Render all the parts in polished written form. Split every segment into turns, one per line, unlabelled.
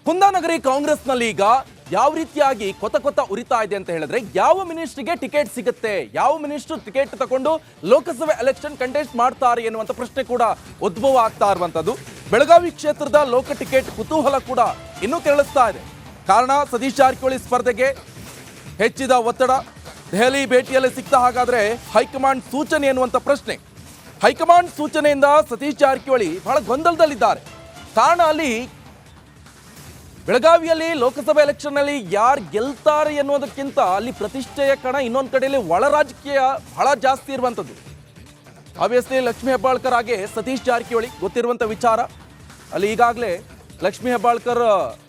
ಕುಂದಾನಗರಿ ಕಾಂಗ್ರೆಸ್ನಲ್ಲಿ ಈಗ ಯಾವ ರೀತಿಯಾಗಿ ಕೊತ ಉರಿತಾ ಇದೆ ಅಂತ ಹೇಳಿದ್ರೆ, ಯಾವ ಮಿನಿಸ್ಟ್ರಿಗೆ ಟಿಕೆಟ್ ಸಿಗುತ್ತೆ, ಯಾವ ಮಿನಿಸ್ಟರ್ ಟಿಕೆಟ್ ತಗೊಂಡು ಲೋಕಸಭೆ ಎಲೆಕ್ಷನ್ ಕಂಟೆಸ್ಟ್ ಮಾಡ್ತಾರೆ ಎನ್ನುವಂತ ಪ್ರಶ್ನೆ ಕೂಡ ಉದ್ಭವ ಆಗ್ತಾ ಇರುವಂತದ್ದು. ಬೆಳಗಾವಿ ಕ್ಷೇತ್ರದ ಲೋಕ ಟಿಕೆಟ್ ಕುತೂಹಲ ಕೂಡ ಇನ್ನೂ ಕೆರಳಿಸ್ತಾ ಇದೆ. ಕಾರಣ ಸತೀಶ್ ಜಾರಕಿಹೊಳಿ ಸ್ಪರ್ಧೆಗೆ ಹೆಚ್ಚಿದ ಒತ್ತಡ. ದೆಹಲಿ ಭೇಟಿಯಲ್ಲಿ ಸಿಕ್ತ ಹಾಗಾದ್ರೆ ಹೈಕಮಾಂಡ್ ಸೂಚನೆ ಎನ್ನುವಂತ ಪ್ರಶ್ನೆ. ಹೈಕಮಾಂಡ್ ಸೂಚನೆಯಿಂದ ಸತೀಶ್ ಜಾರಕಿಹೊಳಿ ಬಹಳ ಗೊಂದಲದಲ್ಲಿದ್ದಾರೆ. ಕಾರಣ ಅಲ್ಲಿ ಬೆಳಗಾವಿಯಲ್ಲಿ ಲೋಕಸಭೆ ಎಲೆಕ್ಷನ್ ನಲ್ಲಿ ಯಾರು ಗೆಲ್ತಾರೆ ಎನ್ನುವುದಕ್ಕಿಂತ ಅಲ್ಲಿ ಪ್ರತಿಷ್ಠೆಯ ಕಣ, ಇನ್ನೊಂದು ಕಡೆಯಲ್ಲಿ ಒಳ ರಾಜಕೀಯ ಬಹಳ ಜಾಸ್ತಿ ಇರುವಂಥದ್ದು. ಆಬ್ವಿಯಸ್ಲಿ ಲಕ್ಷ್ಮೀ ಹೆಬ್ಬಾಳ್ಕರ್ ಹಾಗೆ ಸತೀಶ್ ಜಾರಕಿಹೊಳಿ ಗೊತ್ತಿರುವಂಥ ವಿಚಾರ. ಅಲ್ಲಿ ಈಗಾಗಲೇ ಲಕ್ಷ್ಮೀ ಹೆಬ್ಬಾಳ್ಕರ್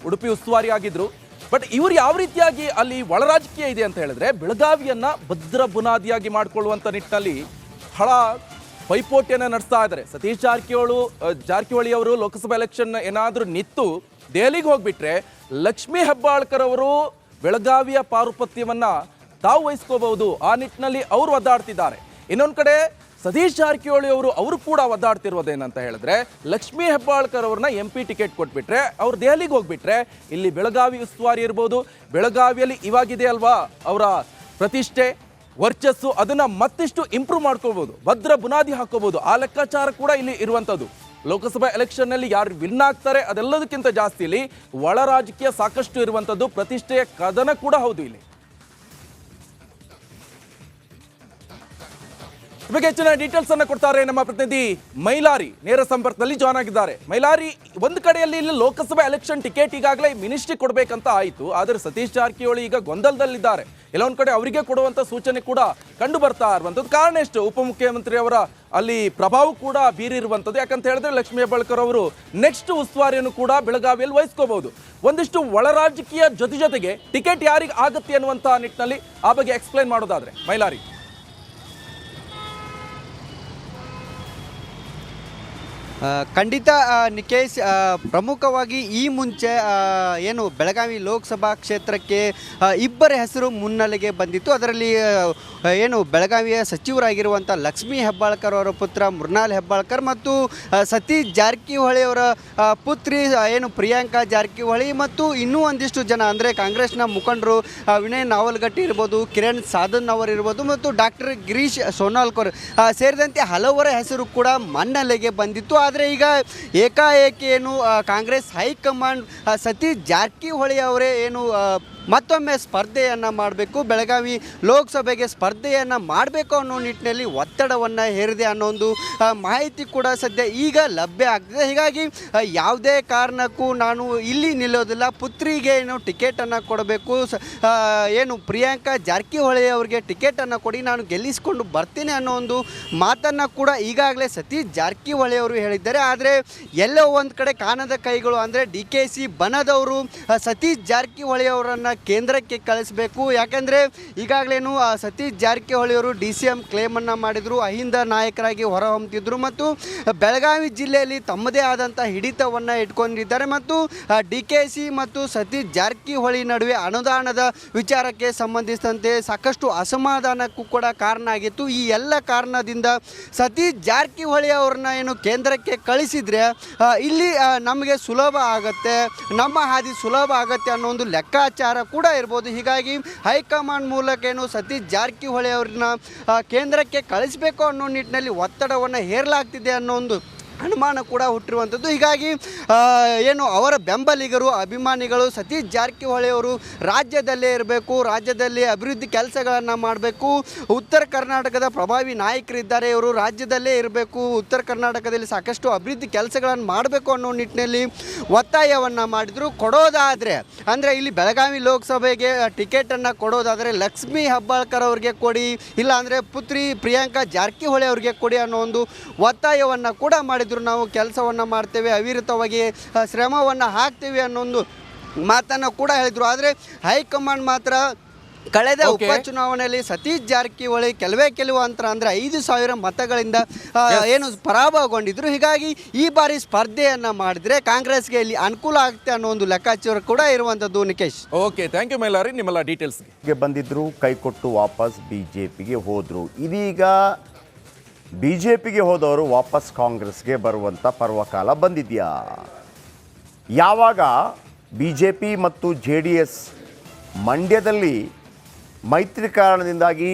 ಉಡುಪಿ ಉಸ್ತುವಾರಿ ಆಗಿದ್ರು. ಬಟ್ ಇವರು ಯಾವ ರೀತಿಯಾಗಿ ಅಲ್ಲಿ ಒಳ ರಾಜಕೀಯ ಇದೆ ಅಂತ ಹೇಳಿದ್ರೆ, ಬೆಳಗಾವಿಯನ್ನ ಭದ್ರ ಬುನಾದಿಯಾಗಿ ಮಾಡಿಕೊಳ್ಳುವಂಥ ನಿಟ್ಟಿನಲ್ಲಿ ಬಹಳ ಪೈಪೋಟಿಯನ್ನು ನಡೆಸ್ತಾ ಇದ್ದಾರೆ. ಸತೀಶ್ ಜಾರಕಿಹೊಳಿ ಅವರು ಲೋಕಸಭಾ ಎಲೆಕ್ಷನ್ ಏನಾದರೂ ನಿಂತು ದೆಹಲಿಗೆ ಹೋಗ್ಬಿಟ್ರೆ, ಲಕ್ಷ್ಮೀ ಹೆಬ್ಬಾಳ್ಕರ್ ಅವರು ಬೆಳಗಾವಿಯ ಪಾರುಪತ್ಯವನ್ನ ತಾವು ವಹಿಸ್ಕೋಬಹುದು. ಆ ನಿಟ್ಟಿನಲ್ಲಿ ಅವರು ಒದ್ದಾಡ್ತಿದ್ದಾರೆ. ಇನ್ನೊಂದು ಕಡೆ ಸತೀಶ್ ಜಾರಕಿಹೊಳಿ ಅವರು ಕೂಡ ಒದ್ದಾಡ್ತಿರೋದೇನಂತ ಹೇಳಿದ್ರೆ, ಲಕ್ಷ್ಮೀ ಹೆಬ್ಬಾಳ್ಕರ್ ಅವ್ರನ್ನ MP ಟಿಕೆಟ್ ಕೊಟ್ಬಿಟ್ರೆ, ಅವ್ರು ದೆಹಲಿಗೆ ಹೋಗ್ಬಿಟ್ರೆ, ಇಲ್ಲಿ ಬೆಳಗಾವಿ ಉಸ್ತುವಾರಿ ಇರ್ಬೋದು. ಬೆಳಗಾವಿಯಲ್ಲಿ ಇವಾಗಿದೆ ಅಲ್ವಾ ಅವರ ಪ್ರತಿಷ್ಠೆ, ವರ್ಚಸ್ಸು, ಅದನ್ನ ಮತ್ತಿಷ್ಟು ಇಂಪ್ರೂವ್ ಮಾಡ್ಕೋಬಹುದು, ಭದ್ರ ಬುನಾದಿ ಹಾಕೋಬಹುದು. ಆ ಲೆಕ್ಕಾಚಾರ ಕೂಡ ಇಲ್ಲಿ ಇರುವಂಥದ್ದು. ಲೋಕಸಭಾ ಎಲೆಕ್ಷನ್ ನಲ್ಲಿ ಯಾರು ವಿನ್ ಆಗ್ತಾರೆ ಅದೆಲ್ಲದಕ್ಕಿಂತ ಜಾಸ್ತಿ ಇಲ್ಲಿ ಒಳ ರಾಜಕೀಯ ಸಾಕಷ್ಟು ಇರುವಂಥದ್ದು. ಪ್ರತಿಷ್ಠೆಯ ಕದನ ಕೂಡ ಹೌದು. ಇಲ್ಲಿ ಬಗ್ಗೆ ಹೆಚ್ಚಿನ ಡೀಟೇಲ್ಸ್ ಅನ್ನ ಕೊಡ್ತಾರೆ ನಮ್ಮ ಪ್ರತಿನಿಧಿ ಮೈಲಾರಿ, ನೇರ ಸಂಪರ್ಕದಲ್ಲಿ ಜಾಯ್ನ್ ಆಗಿದ್ದಾರೆ. ಮೈಲಾರಿ, ಒಂದು ಕಡೆಯಲ್ಲಿ ಇಲ್ಲಿ ಲೋಕಸಭಾ ಎಲೆಕ್ಷನ್ ಟಿಕೆಟ್ ಈಗಾಗಲೇ ಮಿನಿಸ್ಟ್ರಿ ಕೊಡಬೇಕಂತ ಆಯಿತು. ಆದರೆ ಸತೀಶ್ ಜಾರಕಿಹೊಳಿ ಈಗ ಗೊಂದಲದಲ್ಲಿದ್ದಾರೆ. ಎಲ್ಲೊಂದು ಕಡೆ ಅವರಿಗೆ ಕೊಡುವಂತ ಸೂಚನೆ ಕೂಡ ಕಂಡು ಬರ್ತಾ ಇರುವಂಥದ್ದು. ಕಾರಣ ಎಷ್ಟು? ಉಪಮುಖ್ಯಮಂತ್ರಿ ಅವರ ಅಲ್ಲಿ ಪ್ರಭಾವ ಕೂಡ ಬೀರಿರುವಂಥದ್ದು. ಯಾಕಂತ ಹೇಳಿದ್ರೆ ಲಕ್ಷ್ಮೀ ಹೆಬ್ಬಾಳ್ಕರ್ ಅವರು ನೆಕ್ಸ್ಟ್ ಉಸ್ತುವಾರಿಯನ್ನು ಕೂಡ ಬೆಳಗಾವಿಯಲ್ಲಿ ವಹಿಸ್ಕೋಬಹುದು. ಒಂದಿಷ್ಟು ಒಳ ರಾಜಕೀಯ ಜೊತೆಗೆ ಟಿಕೆಟ್ ಯಾರಿಗೆ ಆಗುತ್ತೆ ಅನ್ನುವಂಥ ನಿಟ್ಟಿನಲ್ಲಿ ಆ ಬಗ್ಗೆ ಎಕ್ಸ್ಪ್ಲೈನ್ ಮಾಡೋದಾದ್ರೆ ಮೈಲಾರಿ.
ಖಂಡಿತ ನಿಕೇಶ್, ಪ್ರಮುಖವಾಗಿ ಈ ಮುಂಚೆ ಏನು ಬೆಳಗಾವಿ ಲೋಕಸಭಾ ಕ್ಷೇತ್ರಕ್ಕೆ ಇಬ್ಬರ ಹೆಸರು ಮುನ್ನೆಲೆಗೆ ಬಂದಿತ್ತು. ಅದರಲ್ಲಿ ಏನು ಬೆಳಗಾವಿಯ ಸಚಿವರಾಗಿರುವಂಥ ಲಕ್ಷ್ಮೀ ಹೆಬ್ಬಾಳ್ಕರ್ ಅವರ ಪುತ್ರ ಮೃಣಾಲ್ ಹೆಬ್ಬಾಳ್ಕರ್ ಮತ್ತು ಸತೀಶ್ ಜಾರಕಿಹೊಳಿ ಅವರ ಪುತ್ರಿ ಏನು ಪ್ರಿಯಾಂಕಾ ಜಾರಕಿಹೊಳಿ ಮತ್ತು ಇನ್ನೂ ಒಂದಿಷ್ಟು ಜನ ಅಂದರೆ ಕಾಂಗ್ರೆಸ್ನ ಮುಖಂಡರು ವಿನಯ್ ನಾವಲ್ಗಟ್ಟಿ ಇರ್ಬೋದು, ಕಿರಣ್ ಸಾಧನ್ ಅವರು ಇರ್ಬೋದು ಮತ್ತು ಡಾಕ್ಟರ್ ಗಿರೀಶ್ ಸೋನಾಲ್ಕರ್ ಸೇರಿದಂತೆ ಹಲವರ ಹೆಸರು ಕೂಡ ಮುನ್ನೆಲೆಗೆ ಬಂದಿತ್ತು. ಆದರೆ ಈಗ ಏಕಾಏಕಿ ಏನು ಕಾಂಗ್ರೆಸ್ ಹೈಕಮಾಂಡ್ ಸತೀಶ್ ಜಾರಕಿಹೊಳಿ ಅವರೇ ಏನು ಮತ್ತೊಮ್ಮೆ ಸ್ಪರ್ಧೆಯನ್ನು ಮಾಡಬೇಕು, ಬೆಳಗಾವಿ ಲೋಕಸಭೆಗೆ ಸ್ಪರ್ಧೆಯನ್ನು ಮಾಡಬೇಕು ಅನ್ನೋ ನಿಟ್ಟಿನಲ್ಲಿ ಒತ್ತಡವನ್ನು ಹೇರಿದೆ ಅನ್ನೋ ಒಂದು ಮಾಹಿತಿ ಕೂಡ ಸದ್ಯ ಈಗ ಲಭ್ಯ ಆಗ್ತಿದೆ. ಹೀಗಾಗಿ ಯಾವುದೇ ಕಾರಣಕ್ಕೂ ನಾನು ಇಲ್ಲಿ ನಿಲ್ಲೋದಿಲ್ಲ, ಪುತ್ರಿಗೆ ಏನು ಟಿಕೆಟನ್ನು ಕೊಡಬೇಕು, ಏನು ಪ್ರಿಯಾಂಕಾ ಜಾರಕಿಹೊಳಿ ಅವರಿಗೆ ಟಿಕೆಟನ್ನು ಕೊಡಿ, ನಾನು ಗೆಲ್ಲಿಸಿಕೊಂಡು ಬರ್ತೀನಿ ಅನ್ನೋ ಒಂದು ಮಾತನ್ನು ಕೂಡ ಈಗಾಗಲೇ ಸತೀಶ್ ಜಾರಕಿಹೊಳಿ ಅವರು ಹೇಳಿದ್ದಾರೆ. ಆದರೆ ಎಲ್ಲೋ ಒಂದು ಕಡೆ ಕಾಣದ ಕೈಗಳು ಅಂದರೆ DKC ಬಣದವರು ಸತೀಶ್ ಜಾರಕಿಹೊಳಿ ಅವರನ್ನು ಕೇಂದ್ರಕ್ಕೆ ಕಳಿಸಬೇಕು. ಯಾಕೆಂದರೆ ಈಗಾಗಲೇನು ಸತೀಶ್ ಜಾರಕಿಹೊಳಿ ಅವರು DCM ಕ್ಲೇಮನ್ನು ಮಾಡಿದರು, ಅಹಿಂದ ನಾಯಕರಾಗಿ ಹೊರಹೊಮ್ಮುತ್ತಿದ್ದರು ಮತ್ತು ಬೆಳಗಾವಿ ಜಿಲ್ಲೆಯಲ್ಲಿ ತಮ್ಮದೇ ಆದಂಥ ಹಿಡಿತವನ್ನು ಇಟ್ಕೊಂಡಿದ್ದಾರೆ. ಮತ್ತು DKC ಮತ್ತು ಸತೀಶ್ ಜಾರಕಿಹೊಳಿ ನಡುವೆ ಅನುದಾನದ ವಿಚಾರಕ್ಕೆ ಸಂಬಂಧಿಸಿದಂತೆ ಸಾಕಷ್ಟು ಅಸಮಾಧಾನಕ್ಕೂ ಕೂಡ ಕಾರಣ ಆಗಿತ್ತು. ಈ ಎಲ್ಲ ಕಾರಣದಿಂದ ಸತೀಶ್ ಜಾರಕಿಹೊಳಿ ಅವ್ರನ್ನ ಏನು ಕೇಂದ್ರಕ್ಕೆ ಕಳಿಸಿದರೆ ಇಲ್ಲಿ ನಮಗೆ ಸುಲಭ ಆಗುತ್ತೆ, ನಮ್ಮ ಹಾದಿ ಸುಲಭ ಆಗುತ್ತೆ ಅನ್ನೋ ಒಂದು ಲೆಕ್ಕಾಚಾರ ಕೂಡ ಇರ್ಬೋದು. ಹೀಗಾಗಿ ಹೈಕಮಾಂಡ್ ಮೂಲಕ ಏನು ಸತೀಶ್ ಜಾರಕಿಹೊಳಿ ಅವ್ರನ್ನ ಕೇಂದ್ರಕ್ಕೆ ಕಳಿಸಬೇಕು ಅನ್ನೋ ನಿಟ್ಟಿನಲ್ಲಿ ಒತ್ತಡವನ್ನು ಹೇರಲಾಗ್ತಿದೆ ಅನ್ನೋ ಒಂದು ಅನುಮಾನ ಕೂಡ ಹುಟ್ಟಿರುವಂಥದ್ದು. ಹೀಗಾಗಿ ಏನು ಅವರ ಬೆಂಬಲಿಗರು, ಅಭಿಮಾನಿಗಳು ಸತೀಶ್ ಜಾರಕಿಹೊಳಿ ಅವರು ರಾಜ್ಯದಲ್ಲೇ ಇರಬೇಕು, ರಾಜ್ಯದಲ್ಲಿ ಅಭಿವೃದ್ಧಿ ಕೆಲಸಗಳನ್ನು ಮಾಡಬೇಕು, ಉತ್ತರ ಕರ್ನಾಟಕದ ಪ್ರಭಾವಿ ನಾಯಕರಿದ್ದಾರೆ, ಇವರು ರಾಜ್ಯದಲ್ಲೇ ಇರಬೇಕು, ಉತ್ತರ ಕರ್ನಾಟಕದಲ್ಲಿ ಸಾಕಷ್ಟು ಅಭಿವೃದ್ಧಿ ಕೆಲಸಗಳನ್ನು ಮಾಡಬೇಕು ಅನ್ನೋ ನಿಟ್ಟಿನಲ್ಲಿ ಒತ್ತಾಯವನ್ನು ಮಾಡಿದರು. ಕೊಡೋದಾದರೆ ಅಂದರೆ ಇಲ್ಲಿ ಬೆಳಗಾವಿ ಲೋಕಸಭೆಗೆ ಟಿಕೆಟನ್ನು ಕೊಡೋದಾದರೆ ಲಕ್ಷ್ಮೀ ಹೆಬ್ಬಾಳ್ಕರ್ ಅವ್ರಿಗೆ ಕೊಡಿ, ಇಲ್ಲಾಂದರೆ ಪುತ್ರಿ ಪ್ರಿಯಾಂಕಾ ಜಾರಕಿಹೊಳಿ ಅವ್ರಿಗೆ ಕೊಡಿ ಅನ್ನೋ ಒಂದು ಒತ್ತಾಯವನ್ನು ಕೂಡ ಮಾಡಿದರು. ನಾವು ಕೆಲಸವನ್ನು ಮಾಡ್ತೇವೆ, ಅವಿರತವಾಗಿ ಶ್ರಮವನ್ನು ಹಾಕ್ತೇವೆ ಅನ್ನೋ ಒಂದು ಮಾತನ್ನು ಕೂಡ ಹೇಳಿದರು. ಆದರೆ ಹೈಕಮಾಂಡ್ ಮಾತ್ರ ಕಳೆದ ಉಪಚುನಾವಣೆಯಲ್ಲಿ ಸತೀಶ್ ಜಾರಕಿಹೊಳಿ ಕೆಲವು ಅಂತರ ಅಂದರೆ 5,000 ಮತಗಳಿಂದ ಏನು ಪರಾಭವಗೊಂಡಿದ್ರು. ಹೀಗಾಗಿ ಈ ಬಾರಿ ಸ್ಪರ್ಧೆಯನ್ನು ಮಾಡಿದರೆ ಕಾಂಗ್ರೆಸ್ಗೆ ಇಲ್ಲಿ ಅನುಕೂಲ ಆಗುತ್ತೆ ಅನ್ನೋ ಒಂದು ಲೆಕ್ಕಾಚಾರ ಕೂಡ ಇರುವಂಥದ್ದು. Nikesh,
okay, thank you Mailari, ನಿಮ್ಮೆಲ್ಲ ಡೀಟೇಲ್ಸ್ಗೆ.
ಬಂದಿದ್ರು, ಕೈ ಕೊಟ್ಟು ವಾಪಸ್ BJPಗೆ ಹೋದರು. ಇದೀಗ BJPಗೆ ಹೋದವರು ವಾಪಸ್ ಕಾಂಗ್ರೆಸ್ಗೆ ಬರುವಂಥ ಪರ್ವಕಾಲ ಬಂದಿದೆಯಾ? ಯಾವಾಗ ಬಿ ಜೆ ಪಿ ಮತ್ತು ಜೆ ಡಿ ಎಸ್ ಮಂಡ್ಯದಲ್ಲಿ ಮೈತ್ರಿ ಕಾರಣದಿಂದಾಗಿ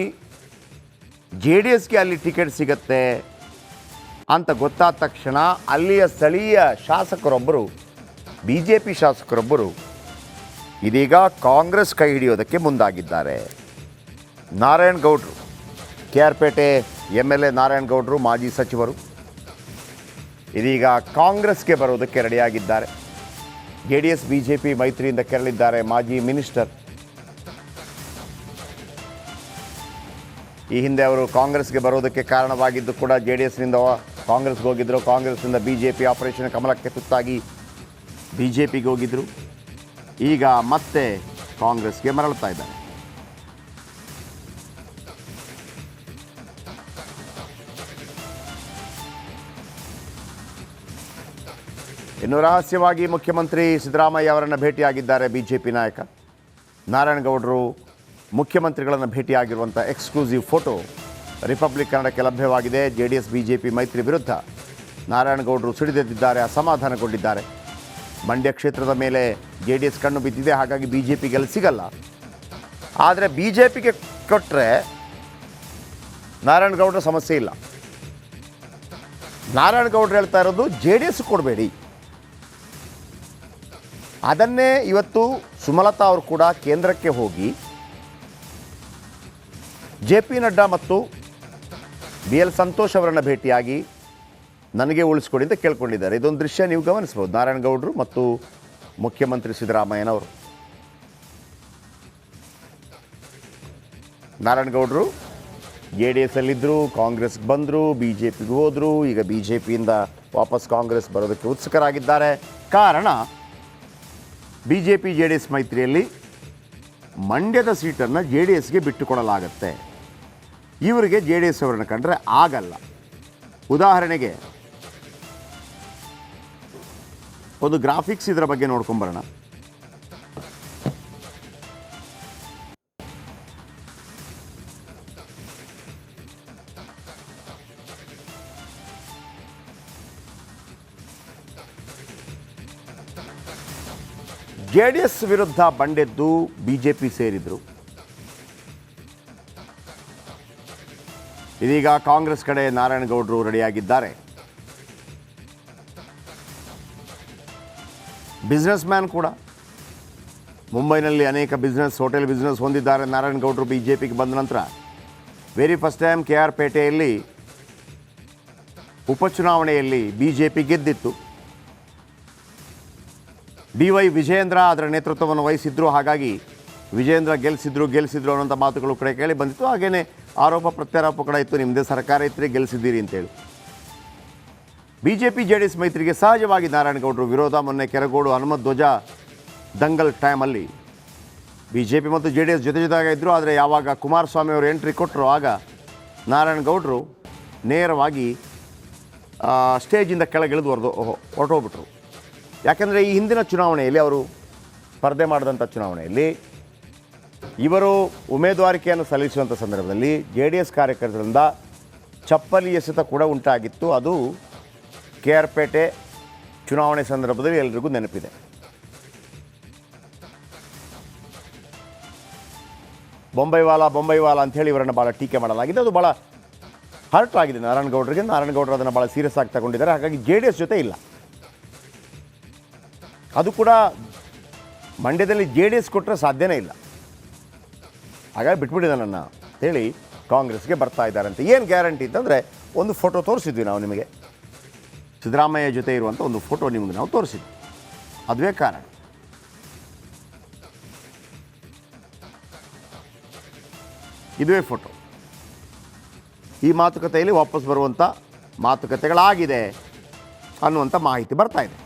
ಜೆ ಡಿ ಎಸ್ಗೆ ಅಲ್ಲಿ ಟಿಕೆಟ್ ಸಿಗತ್ತೆ ಅಂತ ಗೊತ್ತಾದ ತಕ್ಷಣ ಅಲ್ಲಿಯ ಸ್ಥಳೀಯ ಶಾಸಕರೊಬ್ಬರು, ಬಿ ಜೆ ಪಿ ಶಾಸಕರೊಬ್ಬರು ಇದೀಗ ಕಾಂಗ್ರೆಸ್ ಕೈ ಹಿಡಿಯೋದಕ್ಕೆ ಮುಂದಾಗಿದ್ದಾರೆ. ನಾರಾಯಣಗೌಡರು, ಕೆ ಆರ್ ಪೇಟೆ MLA ನಾರಾಯಣಗೌಡರು, ಮಾಜಿ ಸಚಿವರು, ಇದೀಗ ಕಾಂಗ್ರೆಸ್ಗೆ ಬರೋದಕ್ಕೆ ರೆಡಿಯಾಗಿದ್ದಾರೆ. ಜೆ ಡಿ ಎಸ್ BJP ಮೈತ್ರಿಯಿಂದ ಕೆರಳಿದ್ದಾರೆ ಮಾಜಿ ಮಿನಿಸ್ಟರ್. ಈ ಹಿಂದೆ ಅವರು ಕಾಂಗ್ರೆಸ್ಗೆ ಬರೋದಕ್ಕೆ ಕಾರಣವಾಗಿದ್ದು ಕೂಡ ಜೆ ಡಿ ಎಸ್ನಿಂದ ಕಾಂಗ್ರೆಸ್ಗೆ ಹೋಗಿದ್ದರು, ಕಾಂಗ್ರೆಸ್ನಿಂದ BJP ಆಪರೇಷನ್ ಕಮಲಕ್ಕೆ ತುತ್ತಾಗಿ BJPಗೆ ಹೋಗಿದ್ದರು. ಈಗ ಮತ್ತೆ ಕಾಂಗ್ರೆಸ್ಗೆ ಮರಳ್ತಾ ಇದ್ದಾರೆ. ಇನ್ನು ರಹಸ್ಯವಾಗಿ ಮುಖ್ಯಮಂತ್ರಿ ಸಿದ್ದರಾಮಯ್ಯ ಅವರನ್ನು ಭೇಟಿಯಾಗಿದ್ದಾರೆ BJP ನಾಯಕ. ನಾರಾಯಣಗೌಡರು ಮುಖ್ಯಮಂತ್ರಿಗಳನ್ನು ಭೇಟಿಯಾಗಿರುವಂಥ ಎಕ್ಸ್ಕ್ಲೂಸಿವ್ ಫೋಟೋ ರಿಪಬ್ಲಿಕ್ ಕನ್ನಡಕ್ಕೆ ಲಭ್ಯವಾಗಿದೆ. JDS BJP ಮೈತ್ರಿ ವಿರುದ್ಧ ನಾರಾಯಣಗೌಡರು ಸಿಡಿದೆದ್ದಿದ್ದಾರೆ, ಅಸಮಾಧಾನಗೊಂಡಿದ್ದಾರೆ. ಮಂಡ್ಯ ಕ್ಷೇತ್ರದ ಮೇಲೆ JDS ಕಣ್ಣು ಬಿದ್ದಿದೆ, ಹಾಗಾಗಿ BJPಗೆ ಅಲ್ಲಿ ಸಿಗಲ್ಲ. ಆದರೆ BJPಗೆ ಕೊಟ್ಟರೆ ನಾರಾಯಣಗೌಡರ ಸಮಸ್ಯೆ ಇಲ್ಲ. ನಾರಾಯಣಗೌಡರು ಹೇಳ್ತಾ ಇರೋದು JDS ಕೊಡಬೇಡಿ. ಅದನ್ನೇ ಇವತ್ತು ಸುಮಲತಾ ಅವರು ಕೂಡ ಕೇಂದ್ರಕ್ಕೆ ಹೋಗಿ JP ನಡ್ಡಾ ಮತ್ತು BL ಸಂತೋಷ್ ಅವರನ್ನು ಭೇಟಿಯಾಗಿ ನನಗೆ ಉಳಿಸ್ಕೊಡಿ ಅಂತ ಕೇಳ್ಕೊಂಡಿದ್ದಾರೆ. ಇದೊಂದು ದೃಶ್ಯ ನೀವು ಗಮನಿಸ್ಬೋದು, ನಾರಾಯಣಗೌಡರು ಮತ್ತು ಮುಖ್ಯಮಂತ್ರಿ ಸಿದ್ದರಾಮಯ್ಯನವರು. ನಾರಾಯಣಗೌಡರು JDS ಅಲ್ಲಿದ್ದರು, ಕಾಂಗ್ರೆಸ್ಗೆ ಬಂದರು, BJPಗೆ ಹೋದರು. ಈಗ BJPಯಿಂದ ವಾಪಸ್ ಕಾಂಗ್ರೆಸ್ ಬರೋದಕ್ಕೆ ಉತ್ಸುಕರಾಗಿದ್ದಾರೆ. ಕಾರಣ BJP JDS ಮೈತ್ರಿಯಲ್ಲಿ ಮಂಡ್ಯದ ಸೀಟನ್ನು JDSಗೆ ಬಿಟ್ಟುಕೊಡಲಾಗತ್ತೆ. ಇವರಿಗೆ JDS ಅವರನ್ನು ಕಂಡ್ರೆ ಆಗಲ್ಲ. ಉದಾಹರಣೆಗೆ ಒಂದು ಗ್ರಾಫಿಕ್ಸ್ ಇದರ ಬಗ್ಗೆ ನೋಡ್ಕೊಂಬರೋಣ. JDS ವಿರುದ್ಧ ಬಂಡೆದ್ದು BJP ಸೇರಿದರು. ಇದೀಗ ಕಾಂಗ್ರೆಸ್ ಕಡೆ ನಾರಾಯಣಗೌಡರು ರೆಡಿಯಾಗಿದ್ದಾರೆ. ಬಿಸ್ನೆಸ್ ಮ್ಯಾನ್ ಕೂಡ, ಮುಂಬೈನಲ್ಲಿ ಅನೇಕ ಹೋಟೆಲ್ ಬಿಸ್ನೆಸ್ ಹೊಂದಿದ್ದಾರೆ ನಾರಾಯಣಗೌಡರು. BJPಗೆ ಬಂದ ನಂತರ ವೆರಿ ಫಸ್ಟ್ ಟೈಮ್ KR ಪೇಟೆಯಲ್ಲಿ ಉಪಚುನಾವಣೆಯಲ್ಲಿ BJP ಗೆದ್ದಿತ್ತು. DY ವಿಜಯೇಂದ್ರ ಅದರ ನೇತೃತ್ವವನ್ನು ವಹಿಸಿದ್ರು. ಹಾಗಾಗಿ ವಿಜಯೇಂದ್ರ ಗೆಲ್ಲಿಸಿದ್ರು ಅನ್ನೋಂಥ ಮಾತುಗಳು ಕಡೆ ಕೇಳಿ ಬಂದಿತ್ತು. ಹಾಗೇನೆ ಆರೋಪ ಪ್ರತ್ಯಾರೋಪ ಕೂಡ ಇತ್ತು, ನಿಮ್ಮದೇ ಸರ್ಕಾರ ಇತ್ತರೆ ಗೆಲ್ಲಿಸಿದ್ದೀರಿ ಅಂತೇಳಿ. BJP JDS ಮೈತ್ರಿಗೆ ಸಹಜವಾಗಿ ನಾರಾಯಣಗೌಡರು ವಿರೋಧ. ಮೊನ್ನೆ ಕೆರಗೋಡು ಹನುಮತ್ ಧ್ವಜ ದಂಗಲ್ ಟೈಮಲ್ಲಿ BJP ಮತ್ತು JDS ಜೊತೆಯಾಗ ಇದ್ದರು. ಆದರೆ ಯಾವಾಗ ಕುಮಾರಸ್ವಾಮಿ ಅವರು ಎಂಟ್ರಿ ಕೊಟ್ಟರು ಆಗ ನಾರಾಯಣಗೌಡರು ನೇರವಾಗಿ ಸ್ಟೇಜಿಂದ ಕೆಳಗಿಳಿದು ಹೊರಟೋಗ್ಬಿಟ್ರು. ಯಾಕೆಂದರೆ ಈ ಹಿಂದಿನ ಚುನಾವಣೆಯಲ್ಲಿ ಅವರು ಸ್ಪರ್ಧೆ ಮಾಡಿದಂಥ ಚುನಾವಣೆಯಲ್ಲಿ ಇವರು ಉಮೇದುವಾರಿಕೆಯನ್ನು ಸಲ್ಲಿಸುವಂಥ ಸಂದರ್ಭದಲ್ಲಿ JDS ಕಾರ್ಯಕರ್ತರಿಂದ ಚಪ್ಪಲಿ ಎಸೆತ ಕೂಡ ಉಂಟಾಗಿತ್ತು. ಅದು KR ಪೇಟೆ ಚುನಾವಣೆ ಸಂದರ್ಭದಲ್ಲಿ ಎಲ್ರಿಗೂ ನೆನಪಿದೆ. ಬೊಂಬೈವಾಲ ಅಂಥೇಳಿ ಇವರನ್ನು ಭಾಳ ಟೀಕೆ ಮಾಡಲಾಗಿದೆ. ಅದು ಭಾಳ ಹರ್ಟ್ ಆಗಿದೆ ನಾರಾಯಣಗೌಡರಿಗೆ. ನಾರಾಯಣಗೌಡರು ಅದನ್ನು ಭಾಳ ಸೀರಿಯಸ್ ಆಗಿ ತಗೊಂಡಿದ್ದಾರೆ. ಹಾಗಾಗಿ JDS ಜೊತೆ ಇಲ್ಲ. ಅದು ಕೂಡ ಮಂಡ್ಯದಲ್ಲಿ JDS ಕೊಟ್ಟರೆ ಸಾಧ್ಯನೇ ಇಲ್ಲ. ಹಾಗಾಗಿ ಬಿಟ್ಬಿಟ್ಟಿದೆ ನನ್ನ ಹೇಳಿ ಕಾಂಗ್ರೆಸ್ಗೆ ಬರ್ತಾ ಇದ್ದಾರೆ ಅಂತ. ಏನು ಗ್ಯಾರಂಟಿ ಅಂತಂದರೆ ಒಂದು ಫೋಟೋ ತೋರಿಸಿದ್ವಿ ನಾವು ನಿಮಗೆ, ಸಿದ್ದರಾಮಯ್ಯ ಜೊತೆ ಇರುವಂಥ ಒಂದು ಫೋಟೋ ನಿಮಗೆ ನಾವು ತೋರಿಸಿದ್ವಿ. ಅದುವೇ ಕಾರಣ. ಇದುವೇ ಫೋಟೋ. ಈ ಮಾತುಕತೆಯಲ್ಲಿ ವಾಪಸ್ ಬರುವಂಥ ಮಾತುಕತೆಗಳಾಗಿದೆ ಅನ್ನುವಂಥ ಮಾಹಿತಿ ಬರ್ತಾ ಇದೆ.